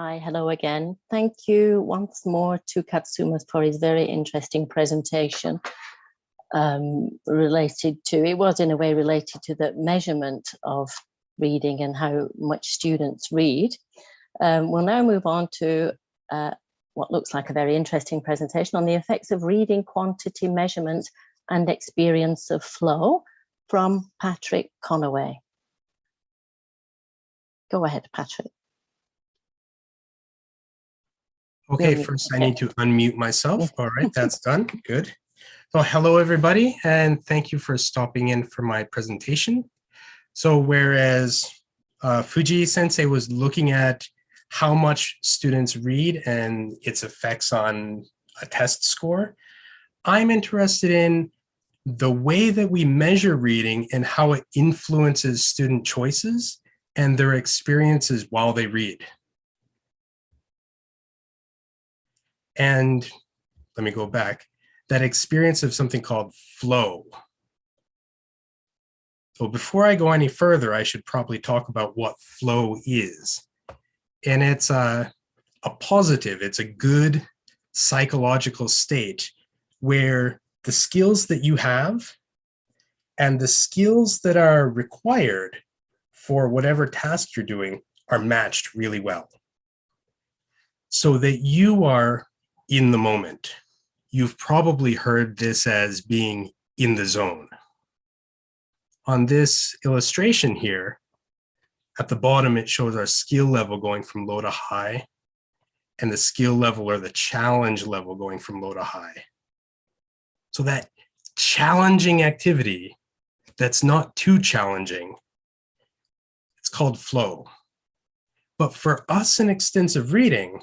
Hi, hello again. Thank you once more to Katsuma for his very interesting presentation related to, it was in a way related to the measurement of reading and how much students read. We'll now move on to what looks like a very interesting presentation on the effects of reading quantity measurement and experience of flow from Patrick Conaway. Go ahead, Patrick. Okay, first I need to unmute myself. All right, that's done. Good. So hello, everybody, and thank you for stopping in for my presentation. So whereas Fuji-sensei was looking at how much students read and its effects on a test score, I'm interested in the way that we measure reading and how it influences student choices and their experiences while they read. And let me go back, that experience of something called flow. So before I go any further, I should probably talk about what flow is. And it's a positive, it's a good psychological state where the skills that you have and the skills that are required for whatever task you're doing are matched really well. So that you are in the moment. You've probably heard this as being in the zone. On this illustration here, at the bottom, it shows our skill level going from low to high, and the skill level or the challenge level going from low to high. So that challenging activity that's not too challenging, it's called flow. But for us in extensive reading,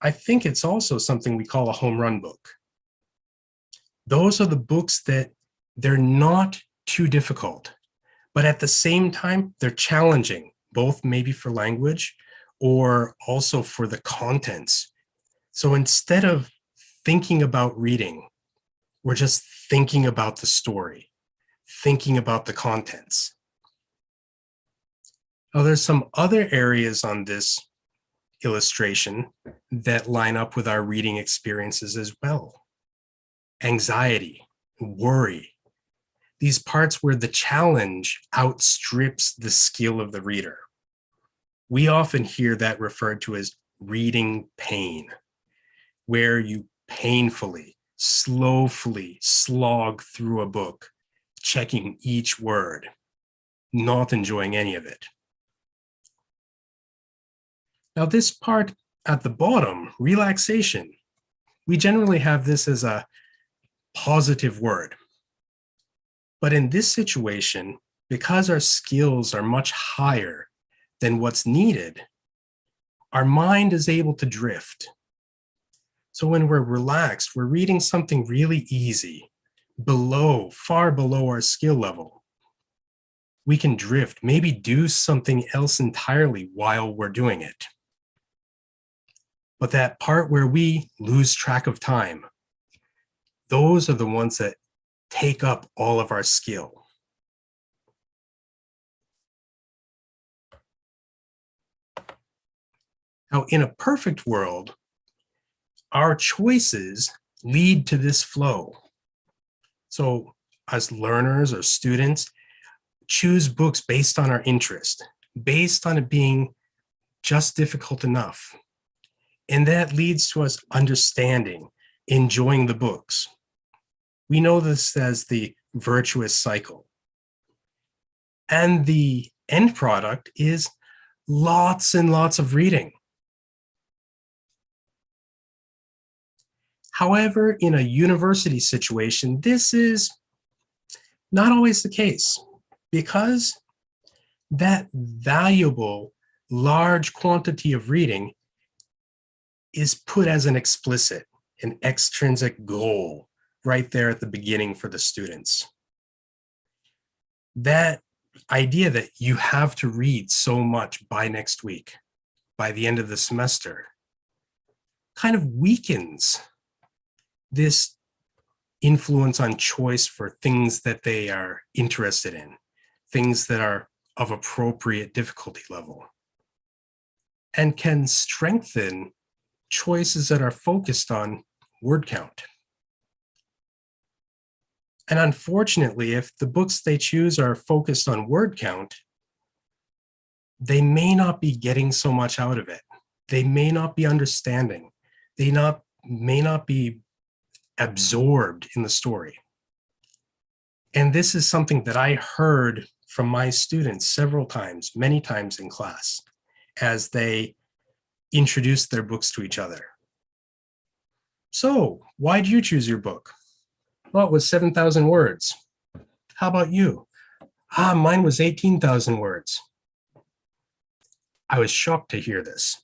I think it's also something we call a home run book. Those are the books that they're not too difficult, but at the same time, they're challenging, both maybe for language or also for the contents. So instead of thinking about reading, we're just thinking about the story, thinking about the contents. Now, there's some other areas on this illustration that line up with our reading experiences as well. Anxiety, worry, these parts where the challenge outstrips the skill of the reader. We often hear that referred to as reading pain, where you painfully, slowly slog through a book, checking each word, not enjoying any of it. Now, this part at the bottom, relaxation, we generally have this as a positive word. But in this situation, because our skills are much higher than what's needed, our mind is able to drift. So when we're relaxed, we're reading something really easy, far below our skill level. We can drift, maybe do something else entirely while we're doing it. But that part where we lose track of time, those are the ones that take up all of our skill. Now, in a perfect world, our choices lead to this flow. So as learners or students, choose books based on our interest, based on it being just difficult enough. And that leads to us understanding, enjoying the books. We know this as the virtuous cycle. And the end product is lots and lots of reading. However, in a university situation, this is not always the case because that valuable, large quantity of reading is put as an explicit, an extrinsic goal right there at the beginning for the students. That idea that you have to read so much by next week, by the end of the semester, kind of weakens this influence on choice for things that they are interested in, things that are of appropriate difficulty level. and can strengthen choices that are focused on word count. And unfortunately, if the books they choose are focused on word count, they may not be getting so much out of it. They may not be understanding. They may not be absorbed in the story. And this is something that I heard from my students several times, many times in class, as they introduced their books to each other. So, why did you choose your book? Well, it was 7,000 words. How about you? Mine was 18,000 words. I was shocked to hear this.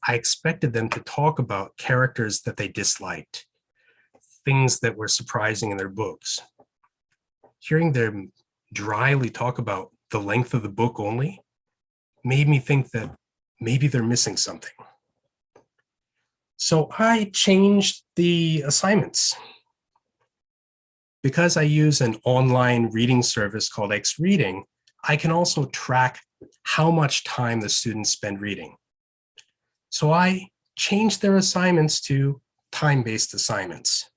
I expected them to talk about characters that they disliked, things that were surprising in their books. Hearing them dryly talk about the length of the book only made me think that maybe they're missing something. So I changed the assignments. Because I use an online reading service called X Reading, I can also track how much time the students spend reading. So I changed their assignments to time-based assignments.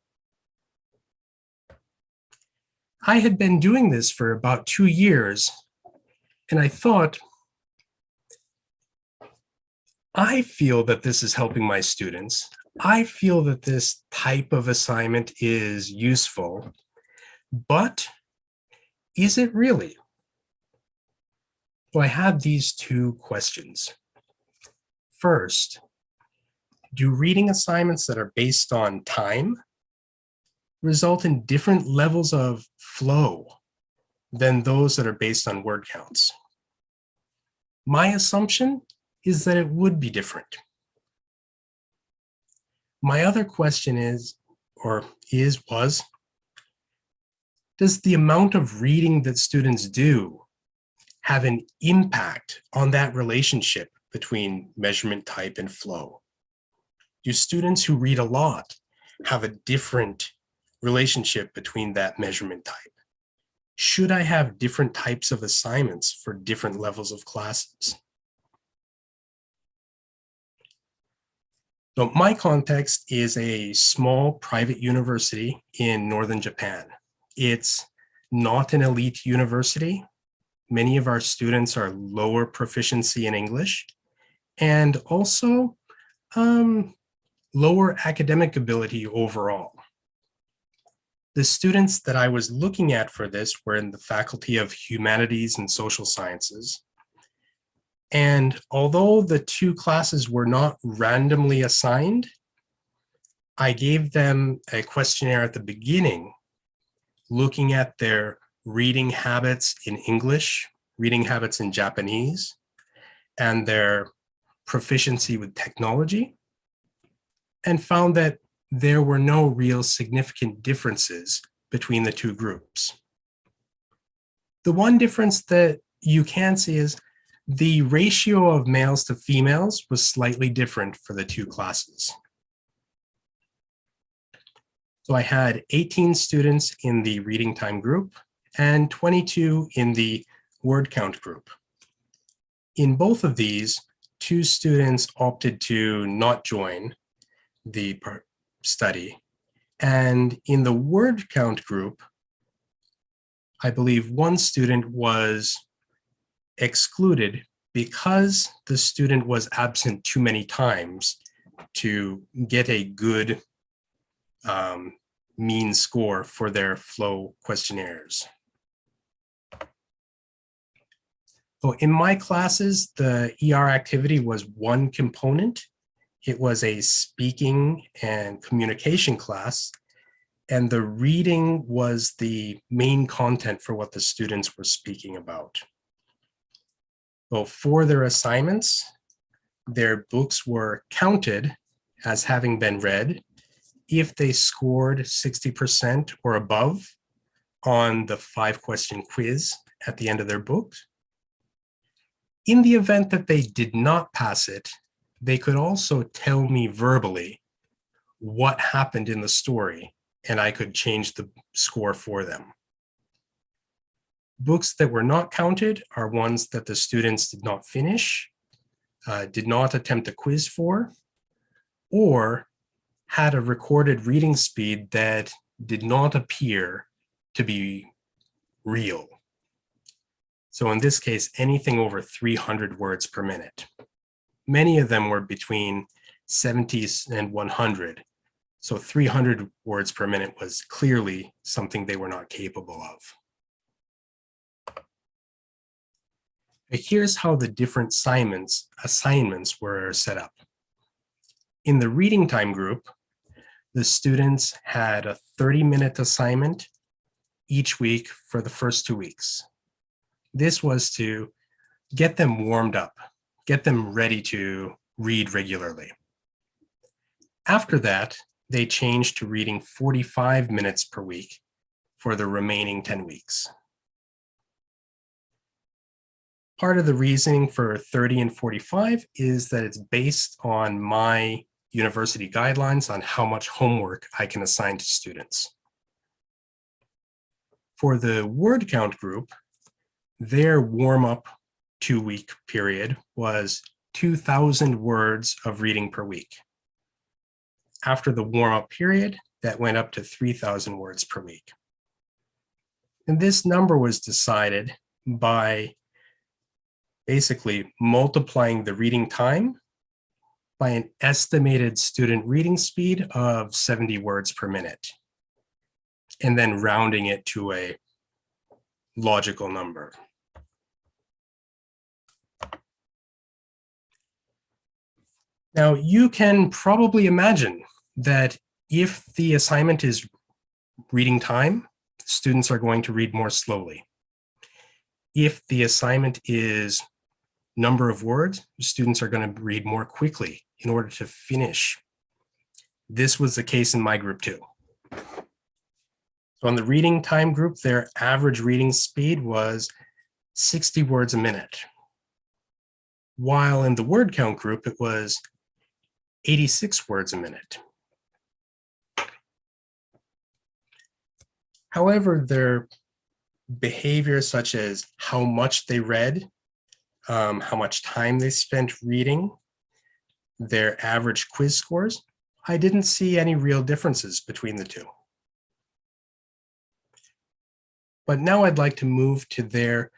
I had been doing this for about 2 years, and I thought, I feel that this is helping my students. I feel that this type of assignment is useful, but is it really? So I have these two questions. First, do reading assignments that are based on time result in different levels of flow than those that are based on word counts? My assumption is that it would be different. My other question was, does the amount of reading that students do have an impact on that relationship between measurement type and flow? Do students who read a lot have a different relationship between that measurement type? Should I have different types of assignments for different levels of classes? So my context is a small private university in northern Japan. It's not an elite university. Many of our students are lower proficiency in English and also lower academic ability overall. The students that I was looking at for this were in the Faculty of Humanities and Social Sciences. And although the two classes were not randomly assigned, I gave them a questionnaire at the beginning, looking at their reading habits in English, reading habits in Japanese, and their proficiency with technology, and found that there were no real significant differences between the two groups. The one difference that you can see is the ratio of males to females was slightly different for the two classes. So I had 18 students in the reading time group and 22 in the word count group. In both of these, 2 students opted to not join the study. And in the word count group, I believe 1 student was excluded because the student was absent too many times to get a good mean score for their flow questionnaires. So in my classes, the ER activity was 1 component. It was a speaking and communication class, and the reading was the main content for what the students were speaking about. So for their assignments, their books were counted as having been read if they scored 60% or above on the 5-question quiz at the end of their book. In the event that they did not pass it, they could also tell me verbally what happened in the story, and I could change the score for them. Books that were not counted are ones that the students did not finish, did not attempt a quiz for, or had a recorded reading speed that did not appear to be real. So in this case, anything over 300 words per minute. Many of them were between 70 and 100. So 300 words per minute was clearly something they were not capable of. But here's how the different assignments were set up. In the reading time group, the students had a 30-minute assignment each week for the first 2 weeks. This was to get them warmed up, get them ready to read regularly. After that, they changed to reading 45 minutes per week for the remaining 10 weeks. Part of the reasoning for 30 and 45 is that it's based on my university guidelines on how much homework I can assign to students. For the word count group, their warm-up 2-week period was 2,000 words of reading per week. After the warm-up period, that went up to 3,000 words per week. And this number was decided by basically multiplying the reading time by an estimated student reading speed of 70 words per minute, and then rounding it to a logical number. Now, you can probably imagine that if the assignment is reading time, students are going to read more slowly. If the assignment is number of words, students are going to read more quickly in order to finish. This was the case in my group too. So on the reading time group, their average reading speed was 60 words a minute. While in the word count group, it was 86 words a minute. However, their behavior, such as how much they read, how much time they spent reading, their average quiz scores, I didn't see any real differences between the two. But now I'd like to move to their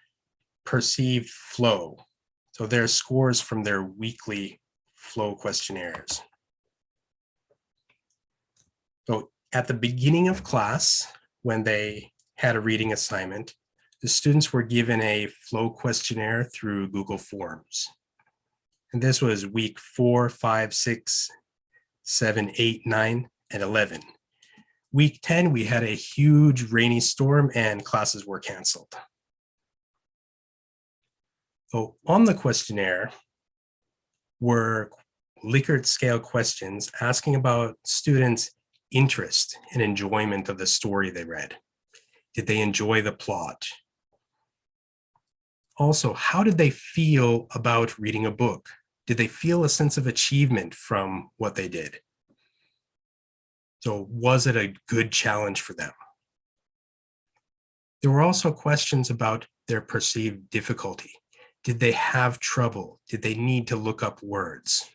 perceived flow. So their scores from their weekly flow questionnaires. So at the beginning of class, when they had a reading assignment, the students were given a flow questionnaire through Google Forms. And this was week 4, 5, 6, 7, 8, 9, and 11. Week 10, we had a huge rainy storm and classes were canceled. So on the questionnaire were Likert scale questions asking about students' interest and enjoyment of the story they read. Did they enjoy the plot? Also, how did they feel about reading a book? Did they feel a sense of achievement from what they did? So was it a good challenge for them? There were also questions about their perceived difficulty. Did they have trouble? Did they need to look up words?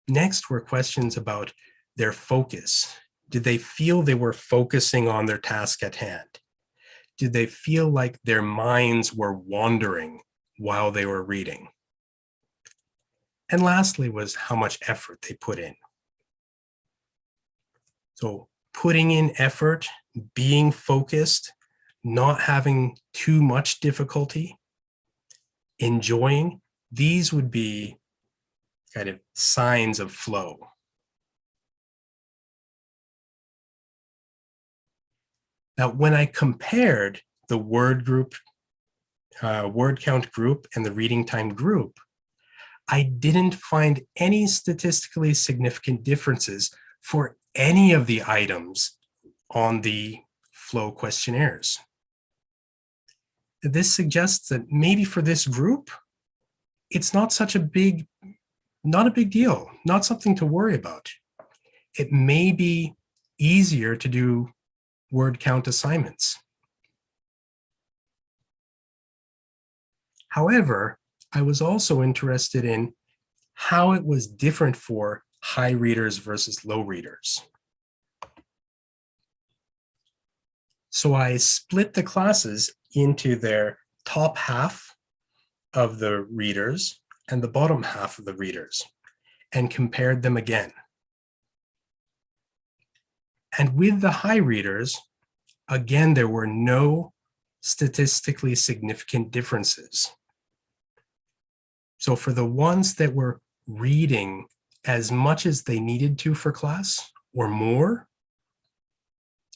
Next were questions about their focus. Did they feel they were focusing on their task at hand? Did they feel like their minds were wandering while they were reading? And lastly was how much effort they put in. So putting in effort, being focused, not having too much difficulty, enjoying, these would be kind of signs of flow. Now, when I compared the word count group and the reading time group, I didn't find any statistically significant differences for any of the items on the flow questionnaires. This suggests that maybe for this group, it's not a big deal, not something to worry about. It may be easier to do word count assignments. However, I was also interested in how it was different for high readers versus low readers. So I split the classes into their top half of the readers and the bottom half of the readers and compared them again. And with the high readers, again, there were no statistically significant differences. So for the ones that were reading as much as they needed to for class or more,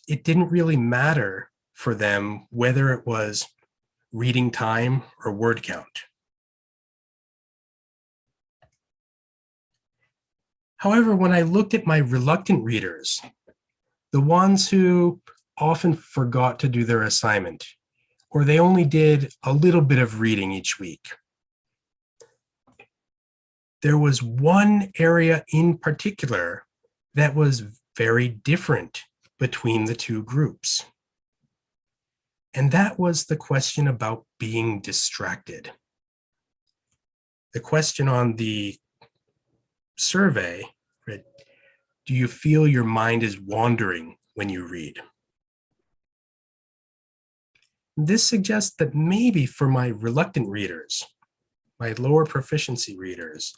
it didn't really matter for them whether it was reading time or word count. However, when I looked at my reluctant readers, the ones who often forgot to do their assignment, or they only did a little bit of reading each week, there was one area in particular that was very different between the two groups. And that was the question about being distracted. The question on the survey read, do you feel your mind is wandering when you read? This suggests that maybe for my reluctant readers, my lower proficiency readers,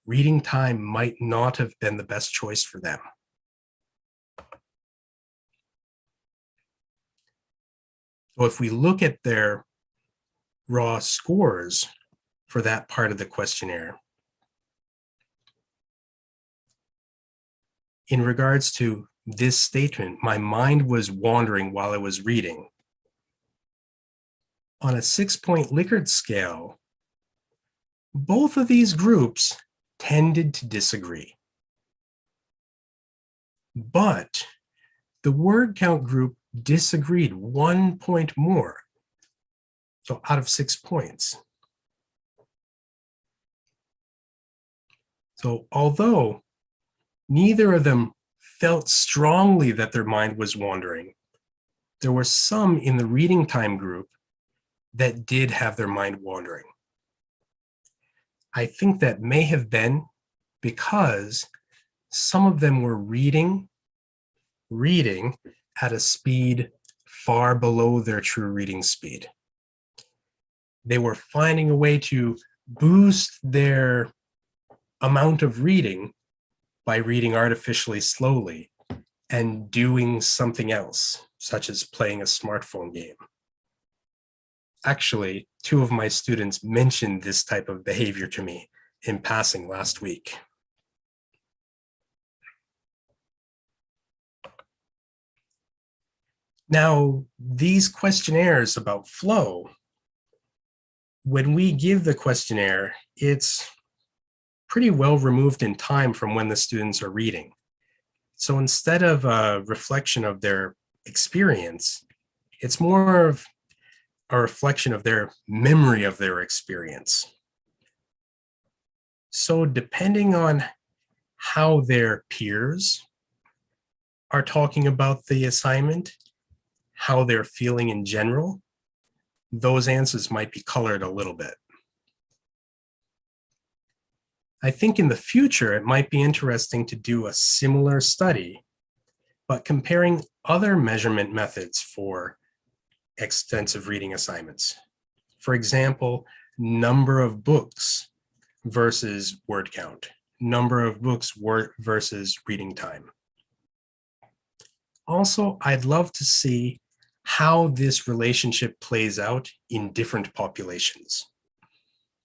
reading time might not have been the best choice for them. So if we look at their raw scores for that part of the questionnaire, in regards to this statement, my mind was wandering while I was reading. On a 6-point Likert scale, both of these groups tended to disagree. But the word count group disagreed 1 point more, so out of 6 points. So although neither of them felt strongly that their mind was wandering, there were some in the reading time group that did have their mind wandering. I think that may have been because some of them were reading at a speed far below their true reading speed. They were finding a way to boost their amount of reading by reading artificially slowly and doing something else, such as playing a smartphone game. Actually, 2 of my students mentioned this type of behavior to me in passing last week. Now, these questionnaires about flow, when we give the questionnaire, it's pretty well removed in time from when the students are reading. So instead of a reflection of their experience, it's more of a reflection of their memory of their experience. So depending on how their peers are talking about the assignment, how they're feeling in general, those answers might be colored a little bit. I think in the future, it might be interesting to do a similar study, but comparing other measurement methods for extensive reading assignments. For example, number of books versus word count, number of books versus reading time. Also, I'd love to see how this relationship plays out in different populations.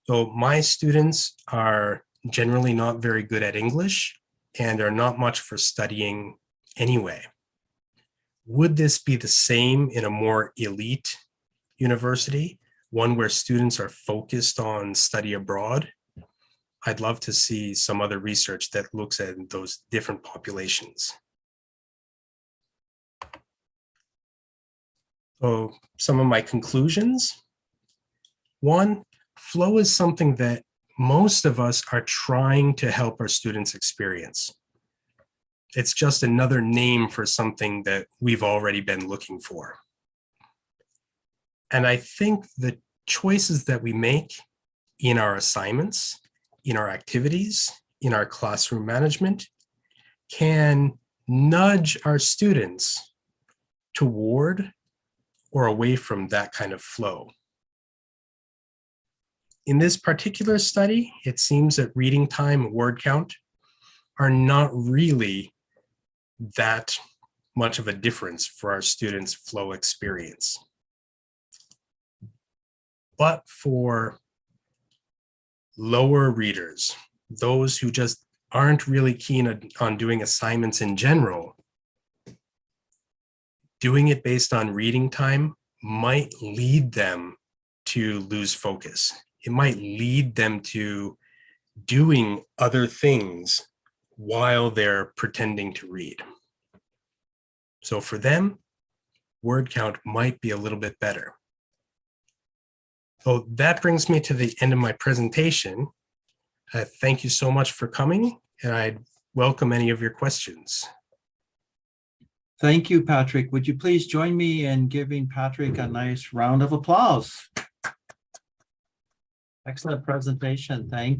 So my students are generally not very good at English and are not much for studying anyway. Would this be the same in a more elite university, one where students are focused on study abroad? I'd love to see some other research that looks at those different populations. So some of my conclusions. 1, flow is something that most of us are trying to help our students experience. It's just another name for something that we've already been looking for. And I think the choices that we make in our assignments, in our activities, in our classroom management, can nudge our students toward or away from that kind of flow. In this particular study, it seems that reading time and word count are not really that much of a difference for our students' flow experience. But for lower readers, those who just aren't really keen on doing assignments in general, doing it based on reading time might lead them to lose focus. It might lead them to doing other things while they're pretending to read. So for them, word count might be a little bit better. So that brings me to the end of my presentation. Thank you so much for coming, and I'd welcome any of your questions. Thank you, Patrick. Would you please join me in giving Patrick a nice round of applause? Excellent presentation. Thank you.